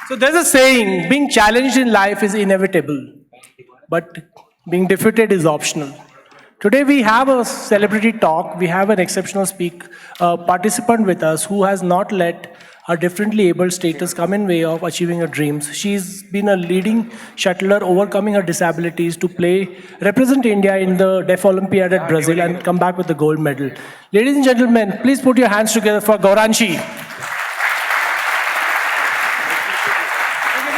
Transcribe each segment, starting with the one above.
So there's a saying, being challenged in life is inevitable, but being defeated is optional. Today we have a celebrity talk. We have an exceptional participant with us who has not let her differently able status come in way of achieving her dreams. She's been a leading shuttler, overcoming her disabilities to represent India in the Deaf Olympiad at Brazil and come back with the gold medal. Ladies and gentlemen, please put your hands together for Gauranshi.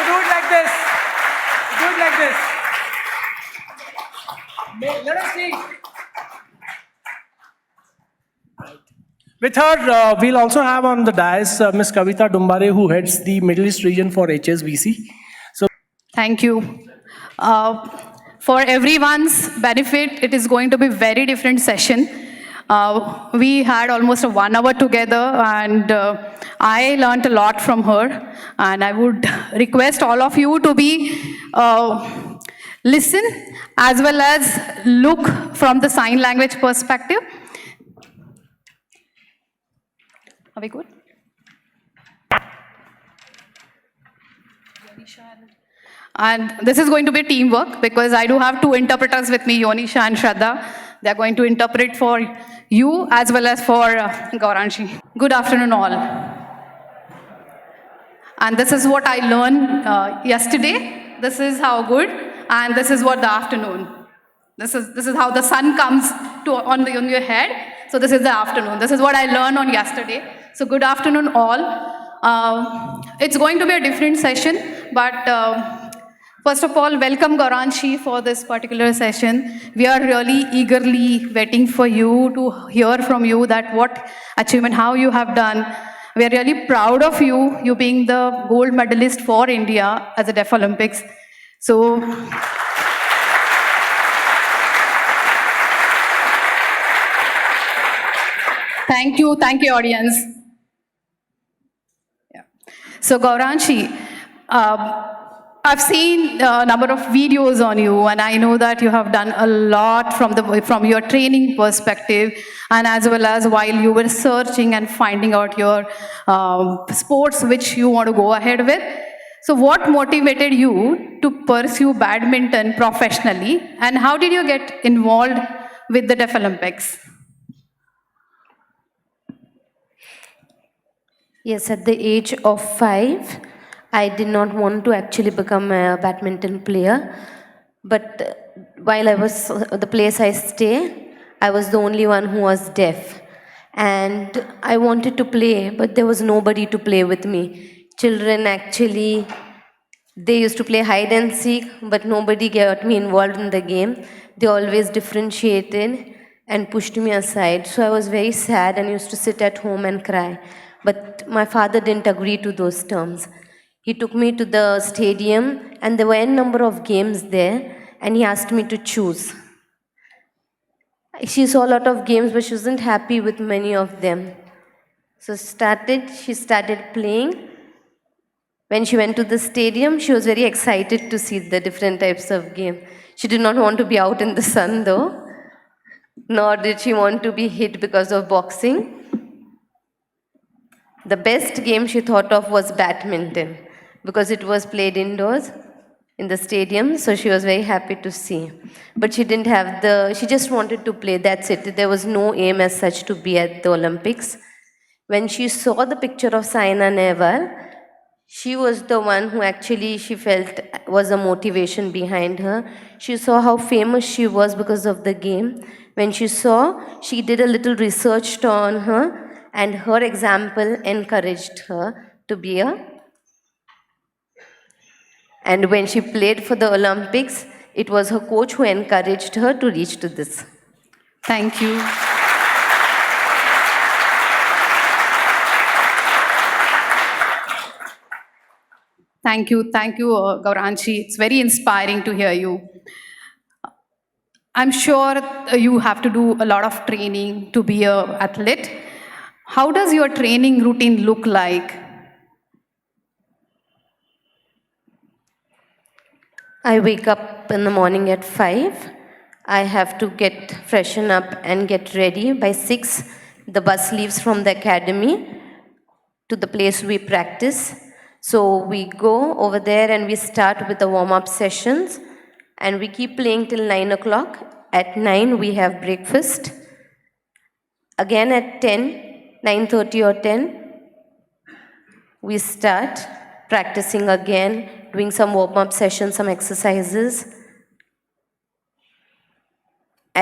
Do it like this. Do it like this. Let us see. With her, we'll also have on the dais Ms. Kavita Dumbare, who heads the Medalist region for HSBC. So, thank you. For everyone's benefit, it is going to be a very different session. We had almost a 1 hour together, and I learned a lot from her. And I would request all of you to listen as well as look from the sign language perspective. Are we good? And this is going to be teamwork because I do have 2 interpreters with me, Yonisha and Shraddha. They are going to interpret for you as well as for Gauranshi. Good afternoon all. And this is what I learned yesterday. This is how good, and this is what the afternoon. This is how the sun comes on your head. So this is the afternoon. This is what I learned on yesterday. So good afternoon all. It's going to be a different session, but first of all, welcome Gauranshi for this particular session. We are really eagerly waiting for you to hear from you that what achievement, how you have done. We are really proud of you, you being the gold medalist for India at the Deaflympics. So, thank you audience. Yeah. So Gauranshi, I've seen a number of videos on you, and I know that you have done a lot from your training perspective, and as well as while you were searching and finding out your sports which you want to go ahead with. So what motivated you to pursue badminton professionally, and how did you get involved with the Deaflympics? Yes, at the age of 5, I did not want to actually become a badminton player. But while I was the place I stay, I was the only one who was deaf. And I wanted to play, but there was nobody to play with me. Children actually, they used to play hide and seek, but nobody got me involved in the game. They always differentiated and pushed me aside. So I was very sad and used to sit at home and cry. But my father didn't agree to those terms. He took me to the stadium, and there were a number of games there, and he asked me to choose. She saw a lot of games, but she wasn't happy with many of them. So she started playing. When she went to the stadium, she was very excited to see the different types of game. She did not want to be out in the sun though, nor did she want to be hit because of boxing. The best game she thought of was badminton because it was played indoors in the stadium, so she was very happy to see. But she didn't have she just wanted to play, that's it. There was no aim as such to be at the Olympics. When she saw the picture of Saina Nehwal, she was the one who actually she felt was a motivation behind her. She saw how famous she was because of the game. When she saw, she did a little research on her, and her example encouraged her to be And when she played for the Olympics, it was her coach who encouraged her to reach to this. Thank you. Thank you, Gauranshi. It's very inspiring to hear you. I'm sure you have to do a lot of training to be an athlete. How does your training routine look like? I wake up in the morning at 5. I have to get freshen up and get ready. By 6, the bus leaves from the academy to the place we practice. So we go over there and we start with the warm-up sessions and we keep playing till 9 o'clock. At 9 we have breakfast. Again at 10, 9:30 or 10, we start practicing again, doing some warm-up sessions, some exercises.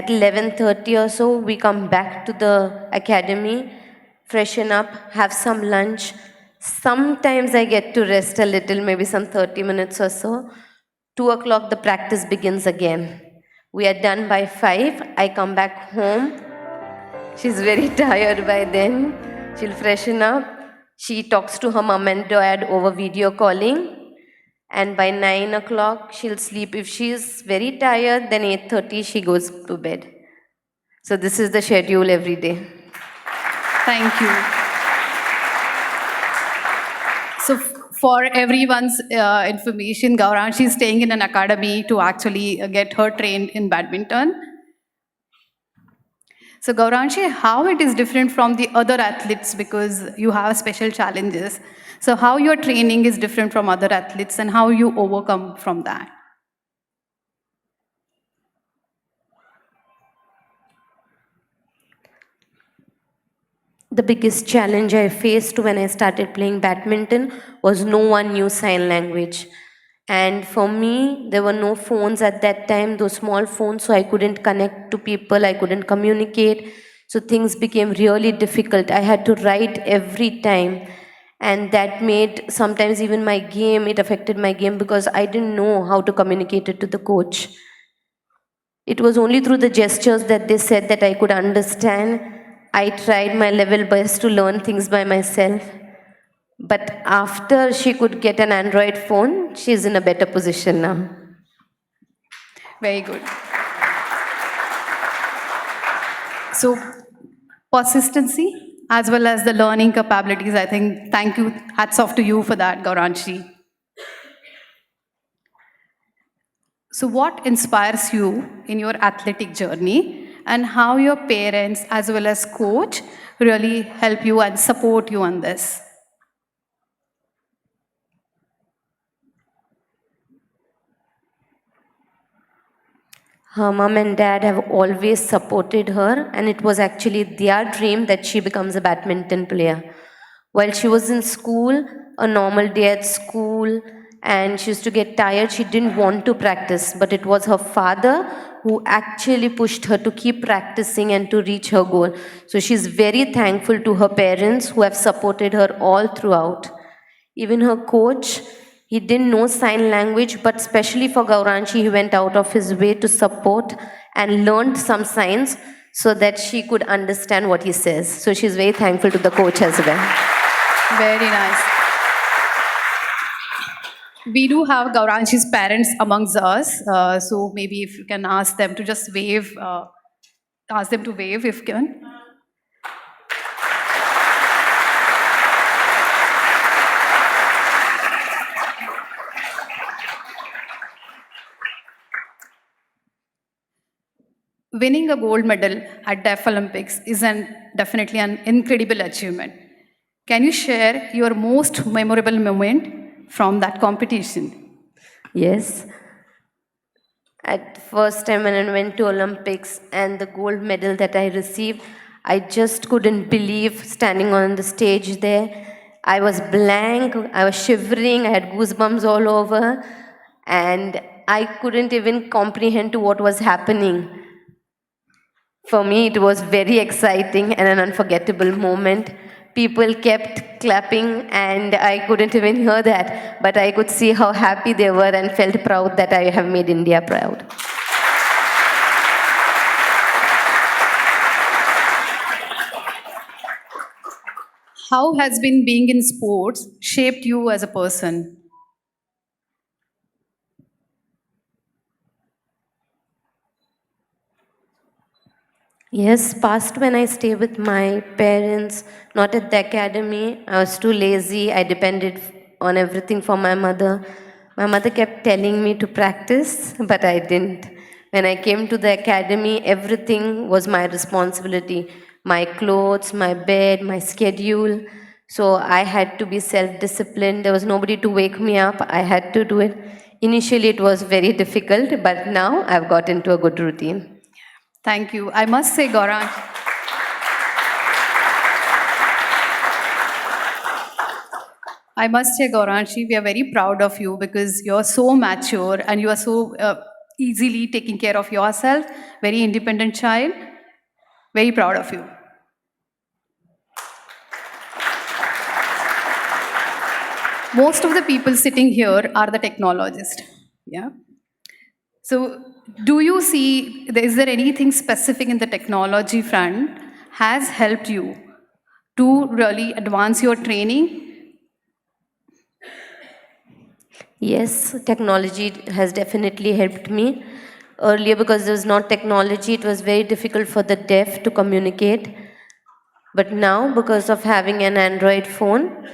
At 11:30 or so, we come back to the academy, freshen up, have some lunch. Sometimes I get to rest a little, maybe some 30 minutes or so. 2 o'clock, the practice begins again. We are done by 5. I come back home. She's very tired by then. She'll freshen up. She talks to her mom and dad over video calling. And by 9 o'clock, she'll sleep. If she's very tired, then 8:30, she goes to bed. So this is the schedule every day. Thank you. So for everyone's information, Gauranshi is staying in an academy to actually get her trained in badminton. So Gauranshi, how it is different from the other athletes because you have special challenges. So how your training is different from other athletes and how you overcome from that? The biggest challenge I faced when I started playing badminton was no one knew sign language. And for me, there were no phones at that time, those small phones, so I couldn't connect to people, I couldn't communicate. So things became really difficult. I had to write every time. And that made sometimes even my game, it affected my game because I didn't know how to communicate it to the coach. It was only through the gestures that they said that I could understand. I tried my level best to learn things by myself. But after she could get an Android phone, she's in a better position now. Very good. So persistency as well as the learning capabilities, I think, thank you, hats off to you for that, Gauranshi. So what inspires you in your athletic journey and how your parents as well as coach really help you and support you on this? Her mom and dad have always supported her, and it was actually their dream that she becomes a badminton player. While she was in school, a normal day at school, and she used to get tired, she didn't want to practice, but it was her father who actually pushed her to keep practicing and to reach her goal. So she's very thankful to her parents who have supported her all throughout. Even her coach, he didn't know sign language, but especially for Gauranshi, he went out of his way to support and learned some signs so that she could understand what he says. So she's very thankful to the coach as well. Very nice. We do have Gauranshi's parents amongst us, so maybe if you can ask them to just wave, ask them to wave if you can. Winning a gold medal at Deaflympics is definitely an incredible achievement. Can you share your most memorable moment from that competition? Yes. At first time when I went to Olympics and the gold medal that I received, I just couldn't believe standing on the stage there. I was blank, I was shivering, I had goosebumps all over, and I couldn't even comprehend to what was happening. For me, it was very exciting and an unforgettable moment. People kept clapping and I couldn't even hear that, but I could see how happy they were and felt proud that I have made India proud. How has been being in sports shaped you as a person? Yes, past when I stay with my parents, not at the academy, I was too lazy. I depended on everything for my mother. My mother kept telling me to practice, but I didn't. When I came to the academy, everything was my responsibility. My clothes, my bed, my schedule. So I had to be self-disciplined. There was nobody to wake me up. I had to do it. Initially, it was very difficult, but now I've got into a good routine. Thank you. I must say, Gauranshi, we are very proud of you because you're so mature and you are so easily taking care of yourself, very independent child. Very proud of you. Most of the people sitting here are the technologists. Yeah. So, do you see, is there anything specific in the technology front has helped you to really advance your training? Yes, technology has definitely helped me. Earlier, because there was not technology, it was very difficult for the deaf to communicate. But now, because of having an Android phone,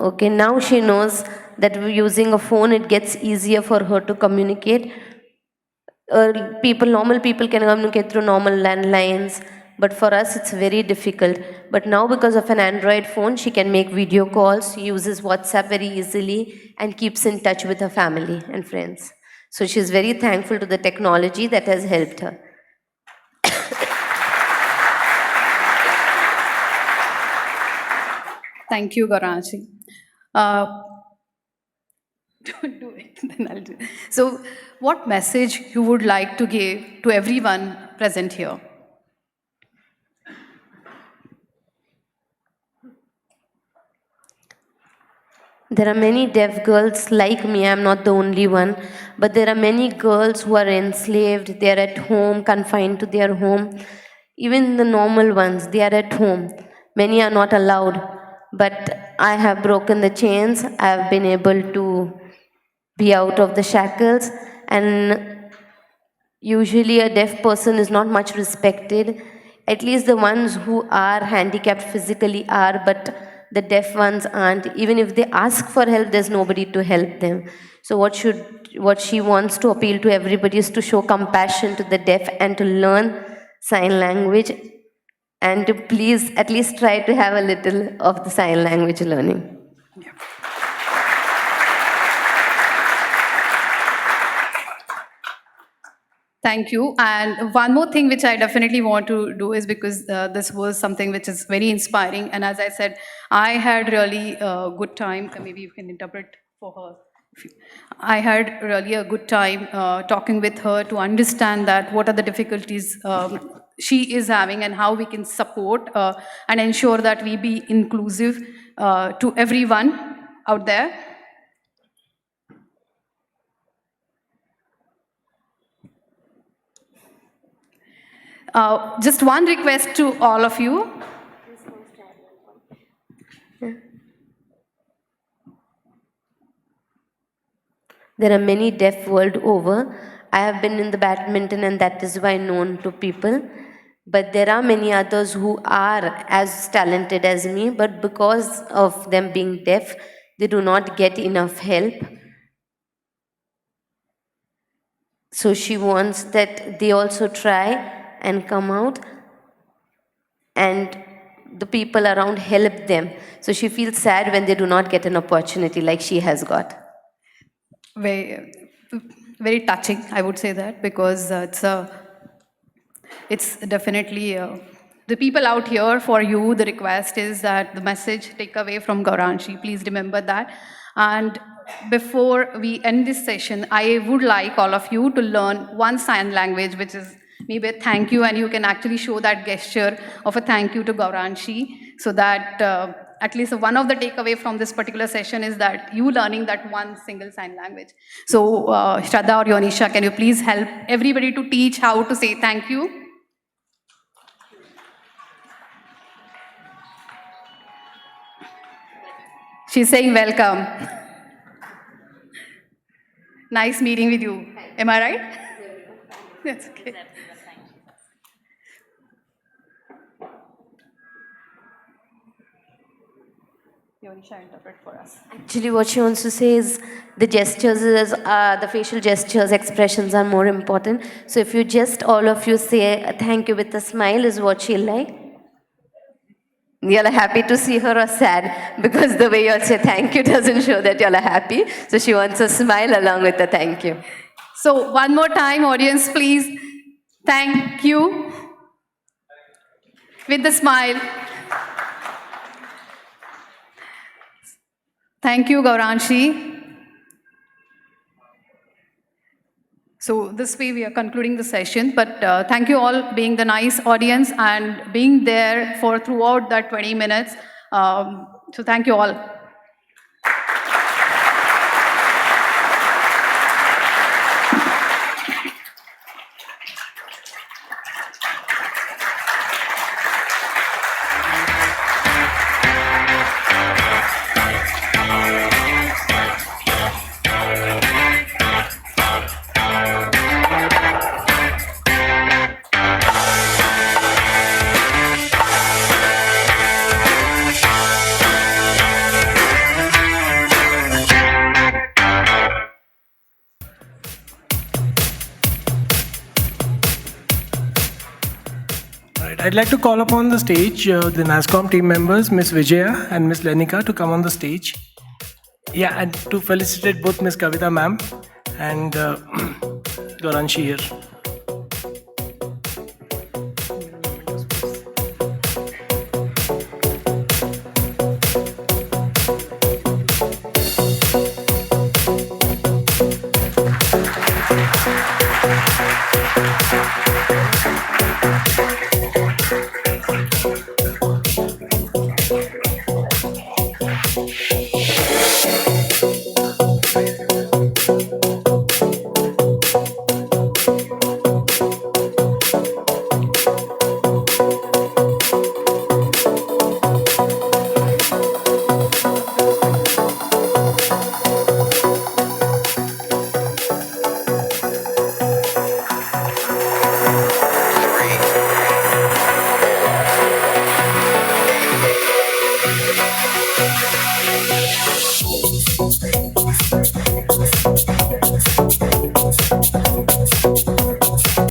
okay, now she knows that using a phone, it gets easier for her to communicate. Normal people can communicate through normal landlines, but for us, it's very difficult. But now, because of an Android phone, she can make video calls, uses WhatsApp very easily, and keeps in touch with her family and friends. So she's very thankful to the technology that has helped her. Thank you, Gauranshi. Uh, don't do it, then I'll do it. So, what message you would like to give to everyone present here? There are many deaf girls like me, I'm not the only one, but there are many girls who are enslaved, they are at home, confined to their home. Even the normal ones, they are at home. Many are not allowed, but I have broken the chains, I have been able to be out of the shackles, and usually a deaf person is not much respected. At least the ones who are handicapped physically are, but the deaf ones aren't. Even if they ask for help, there's nobody to help them. So what she wants to appeal to everybody is to show compassion to the deaf and to learn sign language, and to please at least try to have a little of the sign language learning. Yeah. Thank you. And one more thing which I definitely want to do is because this was something which is very inspiring. And as I said, I had really a good time. Maybe you can interpret for her. I had really a good time talking with her to understand that what are the difficulties she is having and how we can support and ensure that we be inclusive to everyone out there. Just one request to all of you. There are many deaf world over. I have been in the badminton and that is why known to people. But there are many others who are as talented as me, but because of them being deaf, they do not get enough help. So she wants that they also try and come out and the people around help them. So she feels sad when they do not get an opportunity like she has got. Very, very touching, I would say that, because it's definitely the people out here for you. The request is that the message take away from Gauranshi. Please remember that. And before we end this session, I would like all of you to learn one sign language, which is maybe a thank you, and you can actually show that gesture of a thank you to Gauranshi, so that at least one of the takeaway from this particular session is that you learning that one single sign language. So, Shraddha or Yonisha, can you please help everybody to teach how to say thank you? She's saying welcome. Nice meeting with you. Am I right? That's okay. Yonisha interpret for us. Actually, what she wants to say is the gestures, the facial gestures, expressions are more important. So if you just all of you say thank you with a smile is what she like. You're happy to see her or sad because the way you say thank you doesn't show that you're happy. So she wants a smile along with the thank you. So one more time, audience, please. Thank you. With the smile. Thank you, Gauranshi. So this way we are concluding the session, but thank you all being the nice audience and being there for throughout that 20 minutes. So thank you all. Right, I'd like to call upon the stage the NASCOM team members, Miss Vijaya and Miss Lenika, to come on the stage. Yeah, and to felicitate both Miss Kavita ma'am and Gauranshi here.